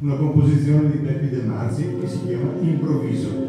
una composizione di Peppi De Marzi che si chiama Improvviso.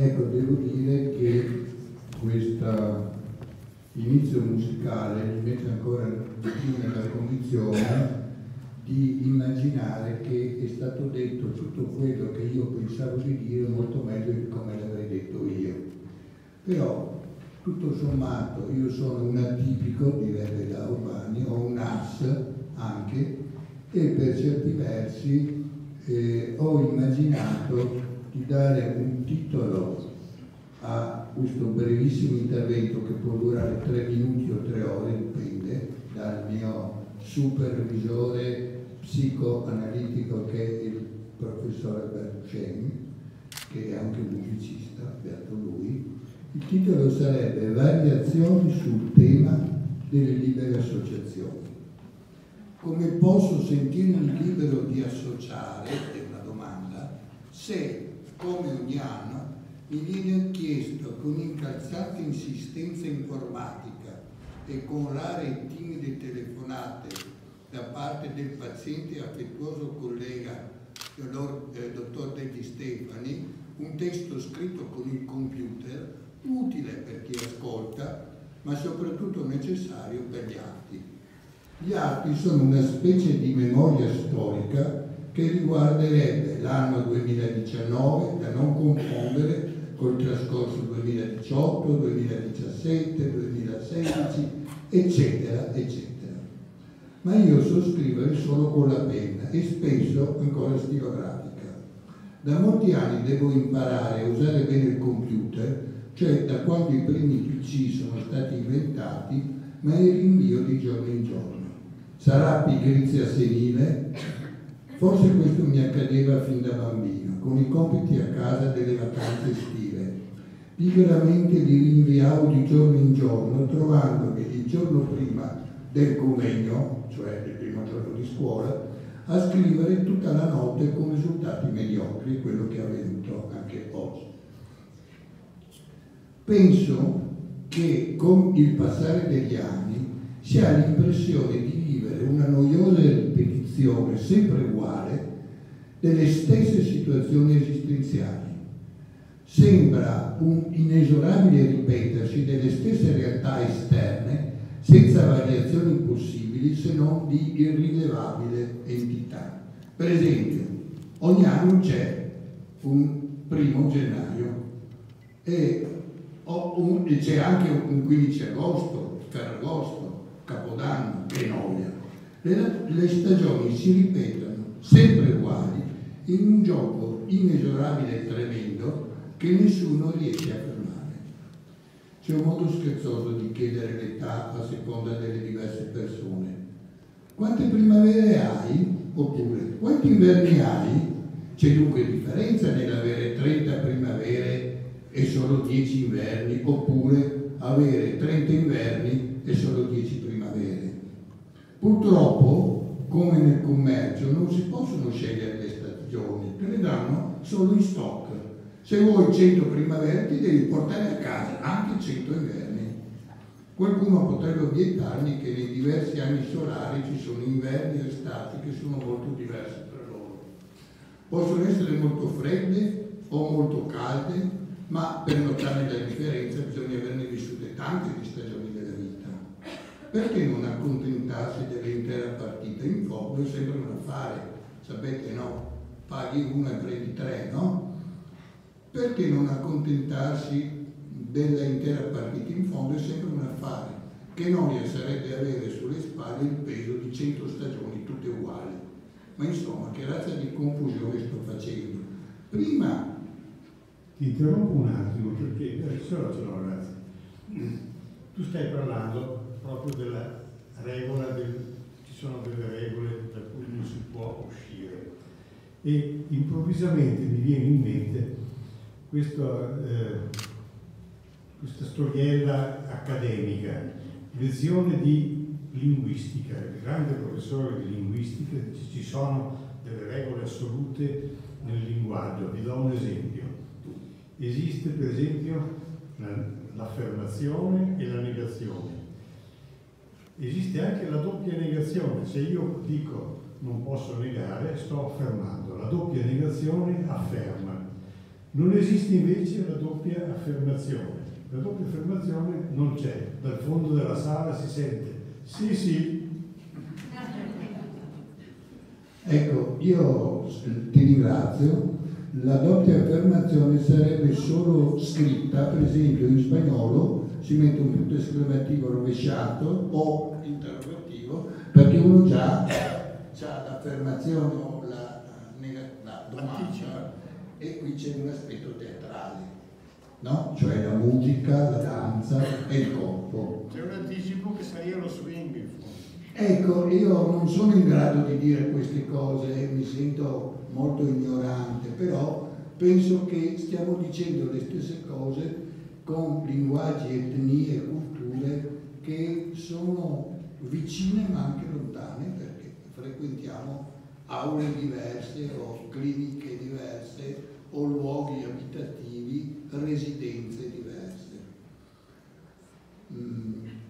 Ecco, devo dire che questo inizio musicale mi mette ancora di più nella condizione di immaginare che è stato detto tutto quello che io pensavo di dire molto meglio di come l'avrei detto io. Però, tutto sommato, io sono un atipico, direbbe da Urbani, ho un as anche, e per certi versi ho immaginato di dare un titolo a questo brevissimo intervento che può durare 3 minuti o 3 ore, dipende dal mio supervisore psicoanalitico che è il professor Berceni, che è anche un musicista, beato lui. Il titolo sarebbe Variazioni sul tema delle libere associazioni. Come posso sentirmi libero di associare, è una domanda, se come ogni anno mi viene chiesto con incalzante insistenza informatica e con rare e timide telefonate da parte del paziente e affettuoso collega dottor De Stefani, un testo scritto con il computer, utile per chi ascolta, ma soprattutto necessario per gli atti. Gli atti sono una specie di memoria storica che riguarderebbe l'anno 2019, da non confondere col trascorso 2018, 2017, 2016, eccetera, eccetera. Ma io so scrivere solo con la penna e spesso ancora stilografica. Da molti anni devo imparare a usare bene il computer, cioè da quando i primi PC sono stati inventati, ma il rinvio di giorno in giorno. Sarà pigrizia senile? Forse questo mi accadeva fin da bambino, con i compiti a casa delle vacanze estive. Pigramente li rinviavo di giorno in giorno, trovando che il giorno prima del convegno, cioè il primo giorno di scuola, a scrivere tutta la notte con risultati mediocri, quello che è avvenuto anche oggi. Penso che con il passare degli anni si ha l'impressione di vivere una noiosa ripetizione sempre uguale delle stesse situazioni esistenziali. Sembra un inesorabile ripetersi delle stesse realtà esterne senza variazioni possibili se non di irrilevabile entità. Per esempio, ogni anno c'è un 1° gennaio e c'è anche un 15 agosto, Ferragosto, Capodanno, che noia. Le stagioni si ripetono sempre uguali in un gioco inesorabile e tremendo che nessuno riesce a fermare. c'è un modo scherzoso di chiedere l'età a seconda delle diverse persone. Quante primavere hai? Oppure quanti inverni hai? C'è dunque differenza nell'avere 30 primavere e solo 10 inverni, oppure avere 30 inverni e solo 10 primavere. Purtroppo, come nel commercio, non si possono scegliere le stagioni, te le danno solo in stock. Se vuoi 100 primavere ti devi portare a casa anche 100 inverni. Qualcuno potrebbe obiettarmi che nei diversi anni solari ci sono inverni e estati che sono molto diversi tra loro. Possono essere molto fredde o molto calde, ma per notare la differenza bisogna averne vissute tante di stagioni della vita. Perché non accontentarsi dell'intera partita? In fondo sembra un affare, sapete, no? Paghi uno e prendi 3, no? Perché non accontentarsi dell'intera partita? In fondo è sempre un affare. Che noia sarebbe avere sulle spalle il peso di 100 stagioni tutte uguali. Ma insomma, che razza di confusione sto facendo? Prima... Ti interrompo un attimo perché adesso ce l'ho, ragazzi. Tu stai parlando proprio della regola ci sono delle regole da cui non si può uscire. E improvvisamente mi viene in mente questa storiella accademica, lezione di linguistica, il grande professore di linguistica, ci sono delle regole assolute nel linguaggio. Vi do un esempio. Esiste per esempio l'affermazione e la negazione. Esiste anche la doppia negazione. Se io dico non posso negare, sto affermando. La doppia negazione afferma. Non esiste invece la doppia affermazione. La doppia affermazione non c'è. Dal fondo della sala si sente sì, sì. Ecco, io ti ringrazio. La doppia affermazione sarebbe solo scritta, per esempio in spagnolo si mette un punto esclamativo rovesciato o interrogativo, perché uno già ha l'affermazione o la domanda, e qui c'è un aspetto teatrale, no? Cioè la musica, la danza e il corpo. C'è un anticipo che sarebbe lo swing in fondo. Ecco, io non sono in grado di dire queste cose, mi sento molto ignorante, però penso che stiamo dicendo le stesse cose con linguaggi, etnie e culture che sono vicine ma anche lontane, perché frequentiamo aule diverse o cliniche diverse o luoghi abitativi, residenze diverse.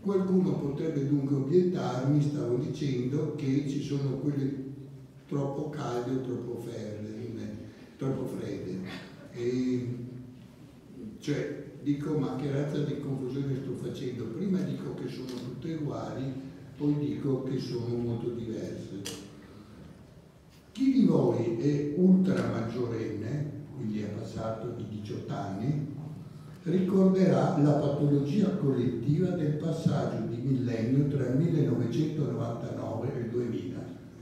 Qualcuno potrebbe dunque obiettarmi, stavo dicendo, che ci sono quelle troppo calde o troppo fredde. Cioè, dico, ma che razza di confusione sto facendo? Prima dico che sono tutte uguali, poi dico che sono molto diverse. Chi di voi è ultra maggiorenne, quindi è passato di 18 anni, ricorderà la patologia collettiva del passaggio di millennio tra il 1999 e il 2000.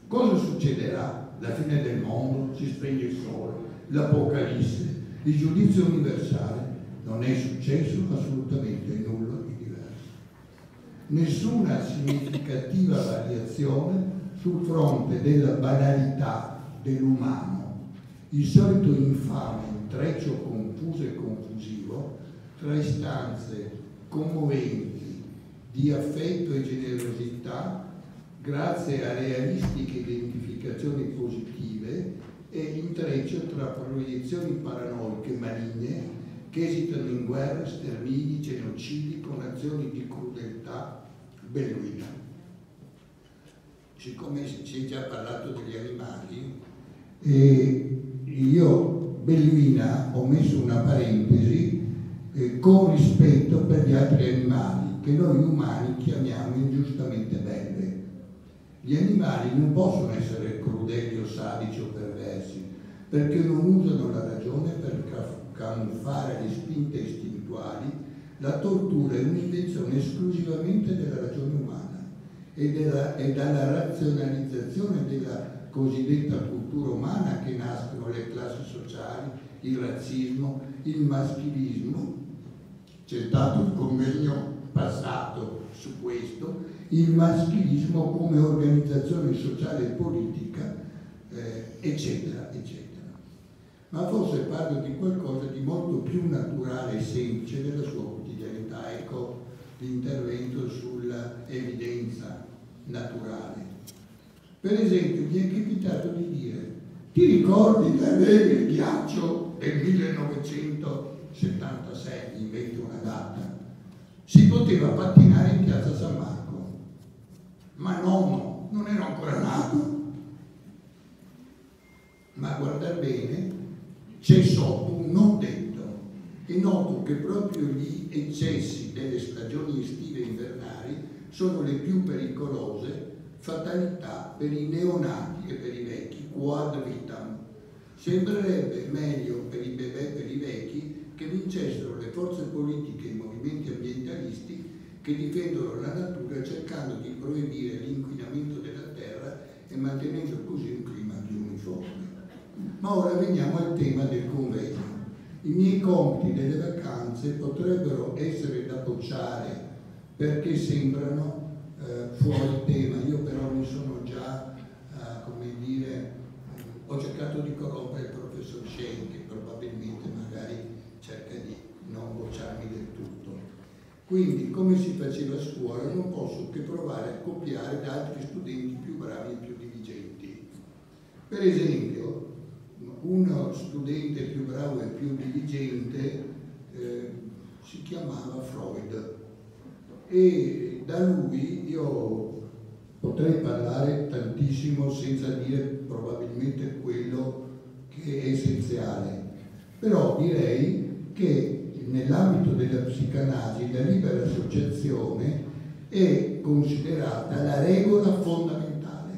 Cosa succederà? La fine del mondo, si spegne il sole, l'apocalisse, il giudizio universale. Non è successo assolutamente nulla di diverso. Nessuna significativa variazione sul fronte della banalità dell'umano, il solito infame intreccio confuso e confusivo tra istanze commoventi di affetto e generosità grazie a realistiche identificazioni positive e intreccio tra proiezioni paranoiche maligne che esitano in guerre, stermini, genocidi con azioni di crudeltà belluina. Siccome si è già parlato degli animali, io belluina ho messo una parentesi con rispetto per gli altri animali che noi umani chiamiamo ingiustamente belle. Gli animali non possono essere crudeli o sadici o perversi perché non usano la ragione per camuffare le spinte istintuali. La tortura è un'invenzione esclusivamente della ragione umana e dalla razionalizzazione della cosiddetta cultura umana che nascono le classi sociali, il razzismo, il maschilismo c'è stato il convegno passato su questo, il maschilismo come organizzazione sociale e politica, eccetera, eccetera. Ma forse parlo di qualcosa di molto più naturale e semplice della sua quotidianità. Ecco l'intervento sull'evidenza naturale. Per esempio, mi è capitato di dire: ti ricordi la neve e il ghiaccio del 1976, invento una data? Si poteva pattinare in piazza San Marco, ma no, non ero ancora nato. Ma guardar bene, c'è sotto un non detto, e noto che proprio gli eccessi delle stagioni estive e invernali sono le più pericolose, fatalità per i neonati e per i vecchi, quad vitam. Sembrerebbe meglio per i bebè e per i vecchi che vincessero le forze politiche e i movimenti ambientalisti che difendono la natura cercando di proibire l'inquinamento della terra e mantenendo così un clima più uniforme. Ma ora veniamo al tema del convegno. I miei compiti delle vacanze potrebbero essere da bocciare perché sembrano fuori tema. Io però mi sono già, come dire, ho cercato di corrompere il professor Schenk, che probabilmente magari cerca di non bocciarmi del tutto. Quindi, come si faceva a scuola, non posso che provare a copiare da altri studenti più bravi e più diligenti. Per esempio, uno studente più bravo e più diligente si chiamava Freud, e da lui io potrei parlare tantissimo senza dire probabilmente quello che è essenziale, però direi che nell'ambito della psicanalisi la libera associazione è considerata la regola fondamentale,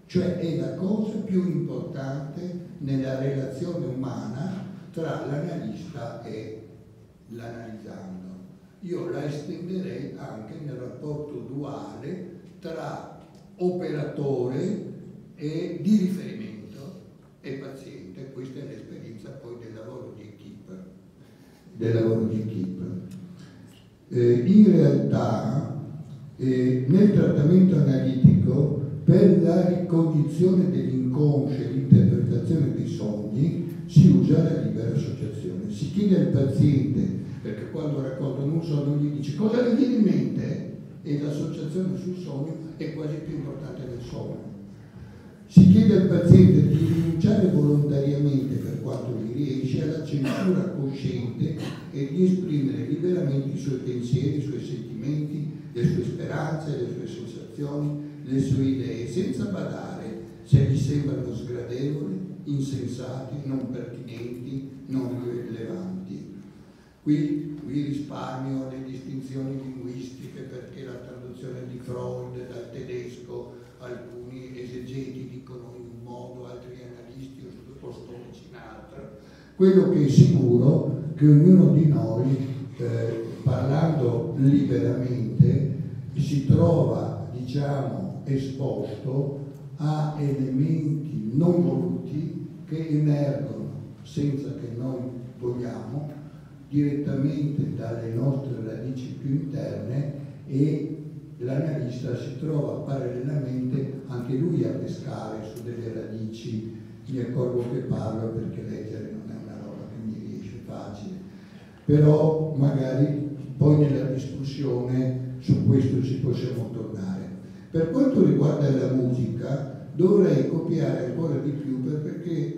cioè è la cosa più importante nella relazione umana tra l'analista e l'analizzando. Io la estenderei anche nel rapporto duale tra operatore e di riferimento e paziente. Questa è l'esperienza poi del lavoro di equipe. In realtà nel trattamento analitico, per la ricognizione dell'inconscio e l'interpretazione dei sogni si usa la libera associazione. Si chiede al paziente, perché quando raccontano un sogno gli dice cosa le viene in mente, e l'associazione sul sogno è quasi più importante del sogno. Si chiede al paziente di rinunciare volontariamente, per quanto gli riesce, alla censura cosciente e di esprimere liberamente i suoi pensieri, i suoi sentimenti, le sue speranze, le sue sensazioni, le sue idee, senza badare se gli sembrano sgradevoli, insensati, non pertinenti, non rilevanti. Qui risparmio le distinzioni linguistiche, perché la traduzione di Freud dal tedesco, alcuni esegeti dicono in un modo, altri analisti o storici in altro. Quello che è sicuro è che ognuno di noi, parlando liberamente, si trova, diciamo, esposto a elementi non voluti che emergono senza che noi vogliamo, direttamente dalle nostre radici più interne, e l'analista si trova parallelamente anche lui a pescare su delle radici. Mi accorgo che parlo perché leggere non è una roba che mi riesce facile, però magari poi nella discussione su questo ci possiamo tornare. Per quanto riguarda la musica, dovrei copiare ancora di più perché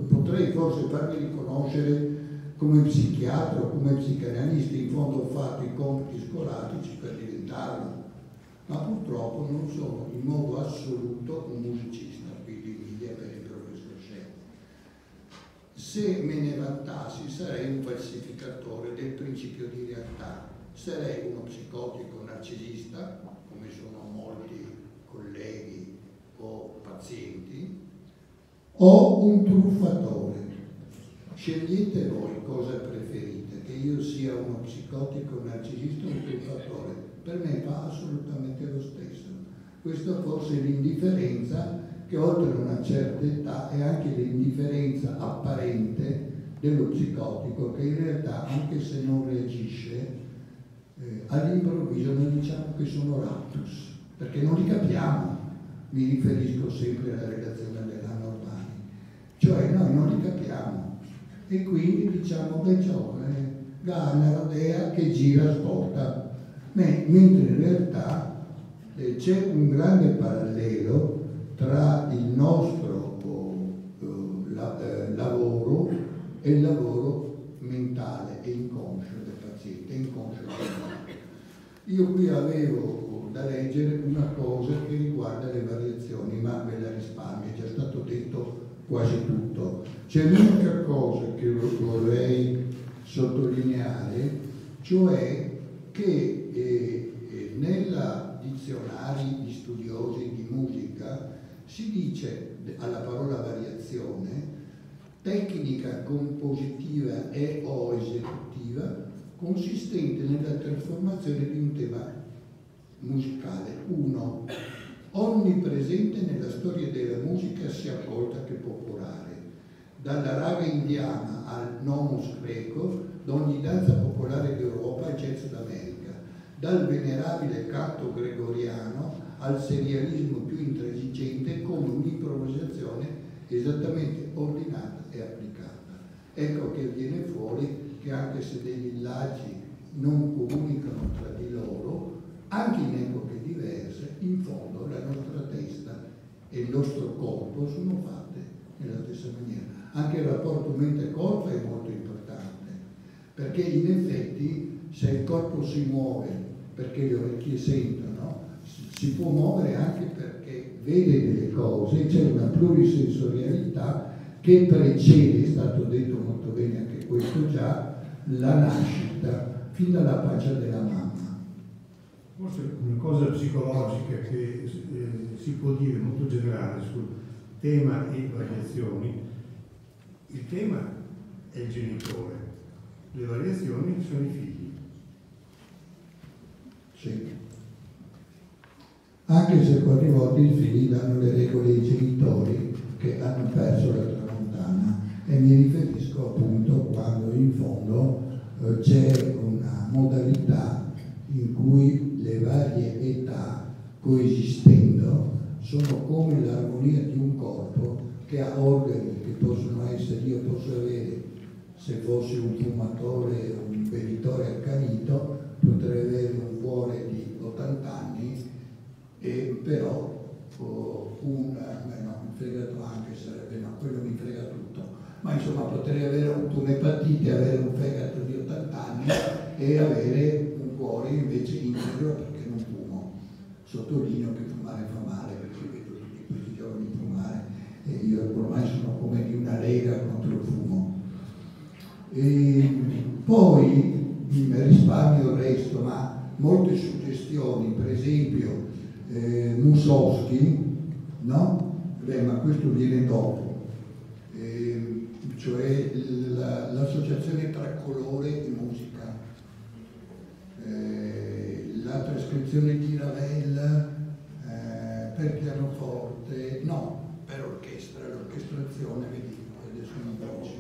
potrei forse farmi riconoscere come psichiatra o come psicanalista. In fondo ho fatto i compiti scolastici per diventarlo, ma purtroppo non sono in modo assoluto un musicista, quindi invidia per il professor Schenk. Se me ne vantassi sarei un falsificatore del principio di realtà, sarei uno psicotico narcisista, come sono molti colleghi o pazienti, o un truffatore. Scegliete voi cosa preferite, che io sia uno psicotico narcisista o un truffatore. Per me fa assolutamente lo stesso. Questa forse è l'indifferenza che oltre una certa età è anche l'indifferenza apparente dello psicotico che in realtà, anche se non reagisce, all'improvviso noi diciamo che sono raptus, perché non li capiamo. Mi riferisco sempre alla relazione dell'anno urbani, cioè noi non li capiamo e quindi diciamo beh giovane, una rodea che gira sporta, mentre in realtà c'è un grande parallelo tra il nostro lavoro e il lavoro mentale e inconscio del paziente, inconscio del paziente. Io qui avevo da leggere una cosa che riguarda le variazioni, ma ve la risparmio, è già stato detto quasi tutto. C'è l'unica cosa che vorrei sottolineare, cioè che nella dizionari di studiosi di musica si dice alla parola variazione tecnica compositiva e o esecutiva consistente nella trasformazione di un tema musicale, uno, onnipresente nella storia della musica sia colta che popolare, dalla raga indiana al nomus greco, da ogni danza popolare d'Europa al jazz d'America, dal venerabile canto gregoriano al serialismo più intransigente come un'improvvisazione esattamente ordinata e applicata. Ecco che viene fuori che anche se dei villaggi non comunicano tra di loro, anche in epoche diverse, in fondo la nostra testa e il nostro corpo sono fatte nella stessa maniera. Anche il rapporto mente-corpo è molto importante, perché in effetti se il corpo si muove perché le orecchie sentono, si può muovere anche perché vede delle cose, c'è una plurisensorialità che precede, è stato detto molto bene anche questo già, la nascita fin dalla pancia della mamma. Forse una cosa psicologica che si può dire molto generale sul tema e variazioni, il tema è il genitore, le variazioni sono i figli. Sì. Anche se qualche volta i figli danno le regole ai genitori che hanno perso la tramontana, e mi riferisco appunto quando in fondo c'è una modalità in cui le varie età coesistendo sono come l'armonia di un corpo che ha organi che possono essere, io posso avere, se fossi un fumatore o un bevitore accanito, potrei avere un cuore di 80 anni e però un fegato anche sarebbe, no, quello mi frega tutto, ma insomma potrei avere avuto un'epatite, avere un fegato di 80 anni e avere un cuore invece integro perché non fumo. Sottolineo che fumare fa male, perché vedo tutti questi giovani fumare e io ormai sono come di una lega contro il fumo. E poi risparmio il resto, ma molte suggestioni, per esempio Mussorgsky, no? Beh, ma questo viene dopo, cioè l'associazione tra colore e musica, la trascrizione di Ravel per pianoforte, no, per orchestra, l'orchestrazione, vedi, adesso mi voce,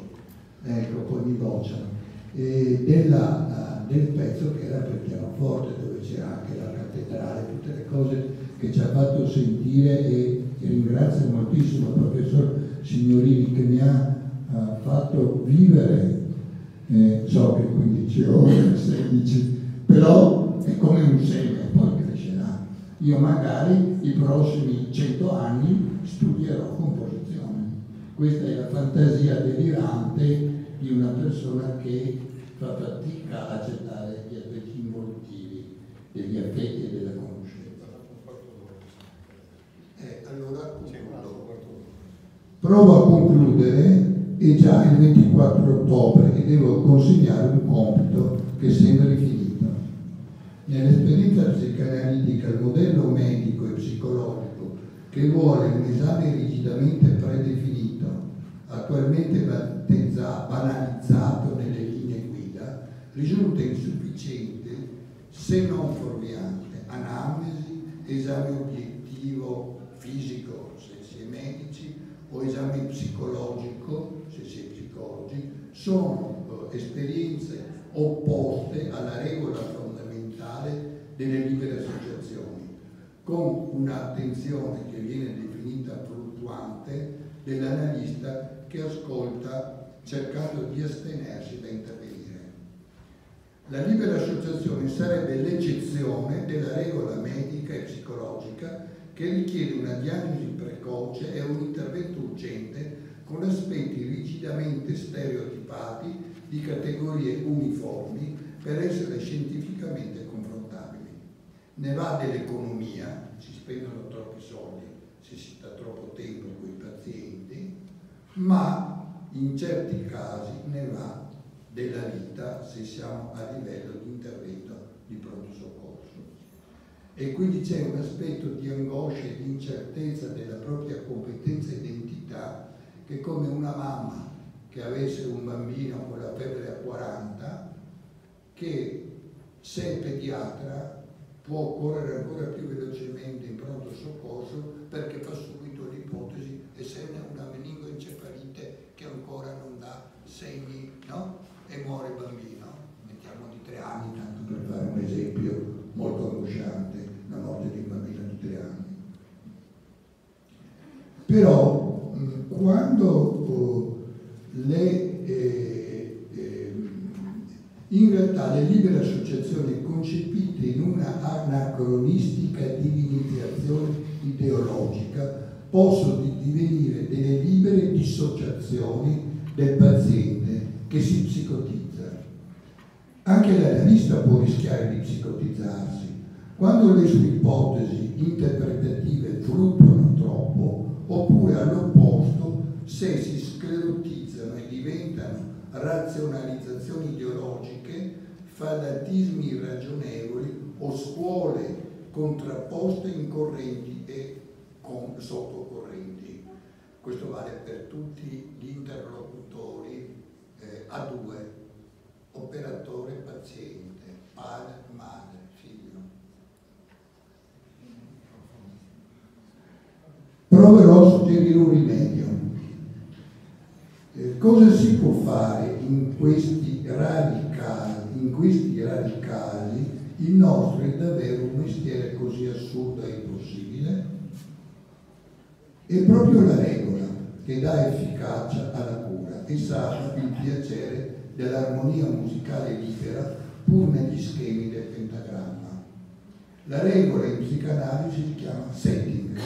ecco, poi mi vociano, del pezzo che era per pianoforte, dove c'era anche la cattedrale, tutte le cose che ci ha fatto sentire, e ringrazio moltissimo il professor Signorini che mi ha fatto vivere, so che 15 ore, 16, però è come un seme, poi crescerà. Io magari i prossimi 100 anni studierò composizione. Questa è la fantasia delirante di una persona che fa fatica a accettare gli aspetti involutivi degli affetti e della conoscenza. Allora provo a concludere, e già il 24 ottobre e devo consegnare un compito che sembra finito. Nell'esperienza psicanalitica il modello medico e psicologico che vuole un esame rigidamente predefinito, attualmente banalizzato nelle linee guida, risulta insufficiente se non fuorviante. Anamnesi, esame obiettivo fisico se si è medici, o esame psicologico se ipotesi e psicologi, sono esperienze opposte alla regola fondamentale delle libere associazioni, con un'attenzione che viene definita fluttuante dell'analista che ascolta cercando di astenersi da intervenire. La libera associazione sarebbe l'eccezione della regola medica e psicologica che richiede una diagnosi precoce e un intervento urgente con aspetti rigidamente stereotipati di categorie uniformi per essere scientificamente confrontabili. Ne va dell'economia, si spendono troppi soldi se si sta troppo tempo con i pazienti, ma in certi casi ne va della vita se siamo a livello di intervento di pronto soccorso. E quindi c'è un aspetto di angoscia e di incertezza della propria competenza e identità che, come una mamma che avesse un bambino con la febbre a 40, che se è pediatra può correre ancora più velocemente in pronto soccorso perché fa subito l'ipotesi e se ne è una meningoencefalite che ancora non dà segni, no? E muore il bambino, mettiamo di 3 anni, tanto per fare un esempio molto angosciante, la morte di un bambino di 3 anni. Però quando in realtà le libere associazioni concepite in una anacronistica divinizzazione ideologica possono divenire delle libere dissociazioni del paziente che si psicotizza. Anche l'analista può rischiare di psicotizzarsi quando le sue ipotesi interpretative fluttuano troppo, oppure all'opposto se si sclerotizzano e diventano razionalizzazioni ideologiche, fanatismi irragionevoli o scuole contrapposte in correnti e sottocorrenti. Questo vale per tutti gli interlocutori a due, operatore paziente, padre, madre, figlio. Proverò a suggerire un rimedio. Cosa si può fare in questi rari casi? In questi rari casi il nostro è davvero un mestiere così assurdo e impossibile? È proprio la regola che dà efficacia alla cura e salva il piacere dell'armonia musicale libera pur negli schemi del pentagramma. La regola in psicanalisi si chiama setting.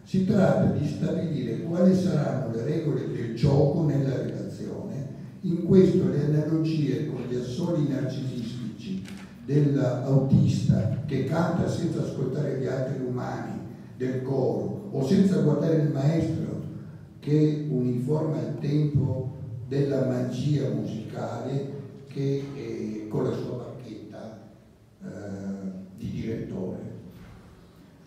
Si tratta di stabilire quali saranno le regole del gioco nella relazione. In questo le analogie con gli assoli narcisistici dell'autista che canta senza ascoltare gli altri umani del coro o senza guardare il maestro che uniforma il tempo della magia musicale che con la sua bacchetta di direttore.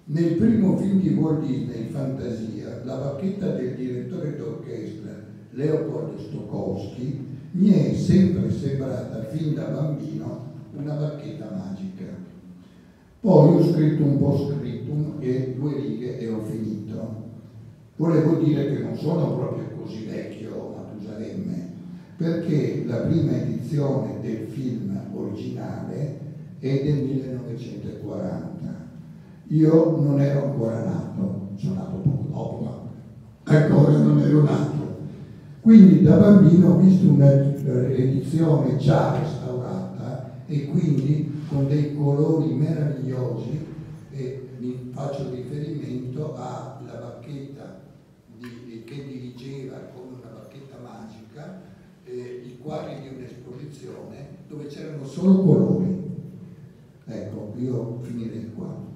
Nel primo film di Walt Disney, Fantasia, la bacchetta del direttore d'orchestra Leopold Stokowski mi è sempre sembrata fin da bambino una bacchetta magica. Poi ho scritto un post-scriptum e 2 righe e ho finito. Volevo dire che non sono proprio così vecchio Matusalemme, perché la prima edizione del film originale è del 1940. Io non ero ancora nato, sono nato poco dopo, ma ancora non ero nato. Quindi da bambino ho visto una edizione già restaurata e quindi con dei colori meravigliosi, e mi faccio riferimento alla bacchetta che dirigeva come una bacchetta magica i quadri di un'esposizione dove c'erano solo colori. Ecco, io finirei qua.